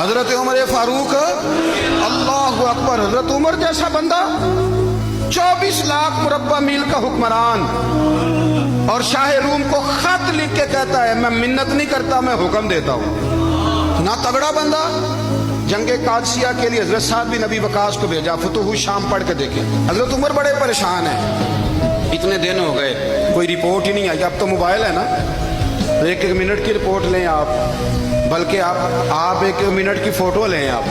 حضرت عمر فاروق اللہ اکبر، حضرت عمر جیسا بندہ 24 لاکھ مربع میل کا حکمران، اور شاہ روم کو خط لکھ کے کہتا ہے میں منت نہیں کرتا، میں حکم دیتا ہوں۔ نہ تگڑا بندہ جنگ قادسیہ کے لیے حضرت سعد بن ابی وقاص کو بھیجا، فتوح شام پڑھ کے دیکھیں۔ حضرت عمر بڑے پریشان ہیں، اتنے دن ہو گئے کوئی رپورٹ ہی نہیں آئی۔ اب تو موبائل ہے نا، ایک ایک منٹ کی رپورٹ لیں آپ، بلکہ آپ ایک منٹ کی فوٹو لیں، آپ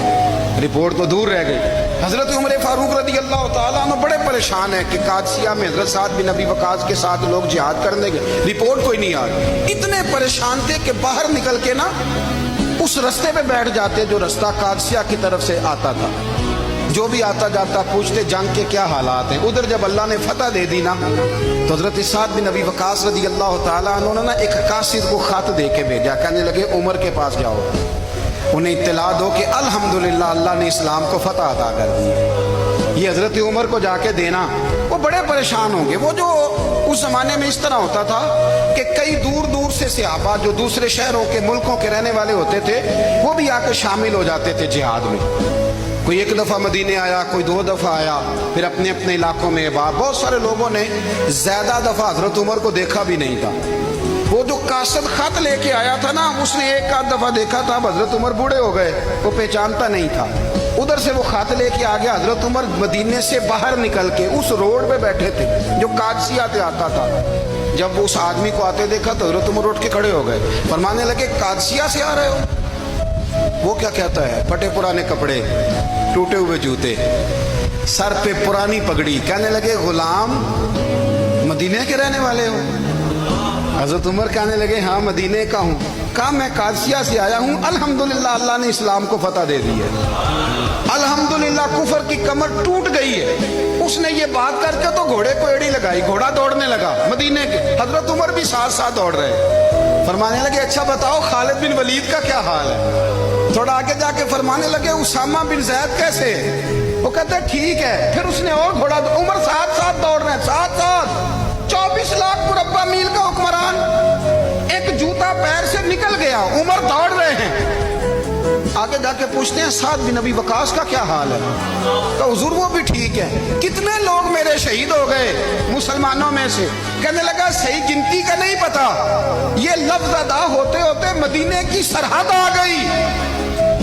رپورٹ تو دور رہ گئی۔ حضرت عمر فاروق رضی اللہ تعالیٰ عنہ بڑے پریشان ہیں کہ قادسیہ میں حضرت سعد بن ابی وقاص کے ساتھ لوگ جہاد کرنے گئے، رپورٹ کوئی نہیں آ رہی۔ اتنے پریشان تھے کہ باہر نکل کے نا اس رستے پہ بیٹھ جاتے جو رستہ قادسیہ کی طرف سے آتا تھا، جو بھی آتا جاتا پوچھتے جنگ کے کیا حالات ہیں۔ ادھر جب اللہ نے فتح دے دی نا تو حضرت سعد بن ابی وقاص رضی اللہ تعالیٰ عنہ نے ایک قاصد کو خط دے کے بھیجا، کہنے لگے عمر کے پاس جاؤ، انہیں اطلاع دو کہ الحمدللہ اللہ نے اسلام کو فتح عطا کر دی۔ یہ حضرت عمر کو جا کے دینا، وہ بڑے پریشان ہوں گے۔ وہ جو اس زمانے میں اس طرح ہوتا تھا کہ کئی دور دور سے صحابہ جو دوسرے شہروں کے ملکوں کے رہنے والے ہوتے تھے وہ بھی آ کے شامل ہو جاتے تھے جہاد میں۔ کوئی ایک دفعہ مدینے آیا، کوئی 2 دفعہ آیا، پھر اپنے اپنے علاقوں میں بہت سارے لوگوں نے زیادہ دفعہ حضرت عمر کو دیکھا بھی نہیں تھا۔ وہ جو قاصد خط لے کے آیا تھا نا، اس نے ایک آدھ دفعہ دیکھا تھا، حضرت عمر بوڑھے ہو گئے، وہ پہچانتا نہیں تھا۔ ادھر سے وہ خط لے کے آ گیا، حضرت عمر مدینے سے باہر نکل کے اس روڈ پہ بیٹھے تھے جو قادسیہ سے آتا تھا۔ جب وہ اس آدمی کو آتے دیکھا تو حضرت عمر اٹھ کے کھڑے ہو گئے، فرمانے لگے قادسیہ سے آ رہے ہو؟ وہ کیا کہتا ہے؟ پھٹے پرانے کپڑے، ٹوٹے ہوئے جوتے، سر پہ پرانی پگڑی، کہنے لگے غلام مدینے کے رہنے والے ہو؟ حضرت عمر کہنے لگے ہاں مدینے کا ہوں۔ کہا میں قادسیہ سے آیا ہوں، الحمدللہ اللہ نے اسلام کو فتح دے دی ہے، الحمدللہ کفر کی کمر ٹوٹ گئی ہے۔ اس نے یہ بات کر کے تو گھوڑے کو ایڑی لگائی، گھوڑا دوڑنے لگا مدینے کے، حضرت عمر بھی ساتھ ساتھ دوڑ رہے۔ فرمانے لگے اچھا بتاؤ خالد بن ولید کا کیا حال ہے؟ تھوڑا آگے جا کے فرمانے لگے اسامہ بن زید کیسے؟ وہ کہتے ہیں ٹھیک ہے۔ پھر اس نے اور گھوڑا، عمر ساتھ ساتھ دوڑ رہے ہیں، ساتھ ساتھ 24 لاکھ مربع میل کا حکمران، ایک جوتا پیر سے نکل گیا، عمر دوڑ رہے ہیں۔ آگے جا کے پوچھتے ہیں سعد بن ابی وقاص کا کیا حال ہے؟ کہ حضور وہ بھی ٹھیک ہے۔ کتنے لوگ میرے شہید ہو گئے مسلمانوں میں سے؟ کہنے لگا صحیح گنتی کا نہیں پتا، یہ لفظ ادا ہوتے ہوتے مدینے کی سرحد آ گئی۔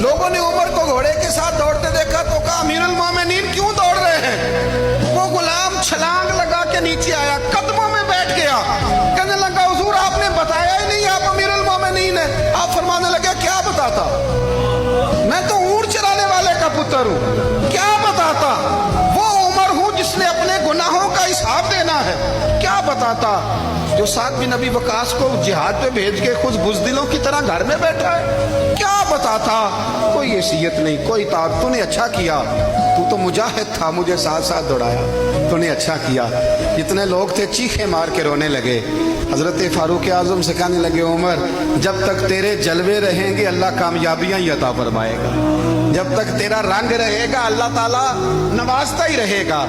لوگوں نے عمر کو گھوڑے کے ساتھ دوڑتے دیکھا تو کہا امیر المومنین کیوں دوڑ رہے ہیں؟ وہ غلام چھلانگ لگا کے نیچے آیا، قدموں میں بیٹھ گیا، کہنے لگا حضور آپ نے بتایا ہی نہیں آپ امیر المومنین ہیں۔ آپ فرمانے لگے کیا بتاتا؟ میں تو اونٹ چرانے والے کا پتر ہوں، کیا بتاتا؟ وہ عمر ہوں جس نے اپنے گناہوں کا حساب دینا ہے، کیا بتاتا؟ جو سعد بن ابی وقاص کو جہاد پہ بھیج کے خود بزدلوں کی طرح گھر میں بیٹھا ہے، کیا بتاتا؟ کوئی حیثیت نہیں، کوئی طاقت۔ تو نے اچھا کیا، تو مجاہد تھا، مجھے ساتھ ساتھ دوڑایا، تو نے اچھا کیا۔ جتنے لوگ تھے چیخے مار کے رونے لگے۔ حضرت فاروق اعظم سے کہنے لگے عمر جب تک تیرے جلوے رہیں گے اللہ کامیابیاں ہی عطا فرمائے گا، جب تک تیرا رنگ رہے گا اللہ تعالیٰ نوازتا ہی رہے گا۔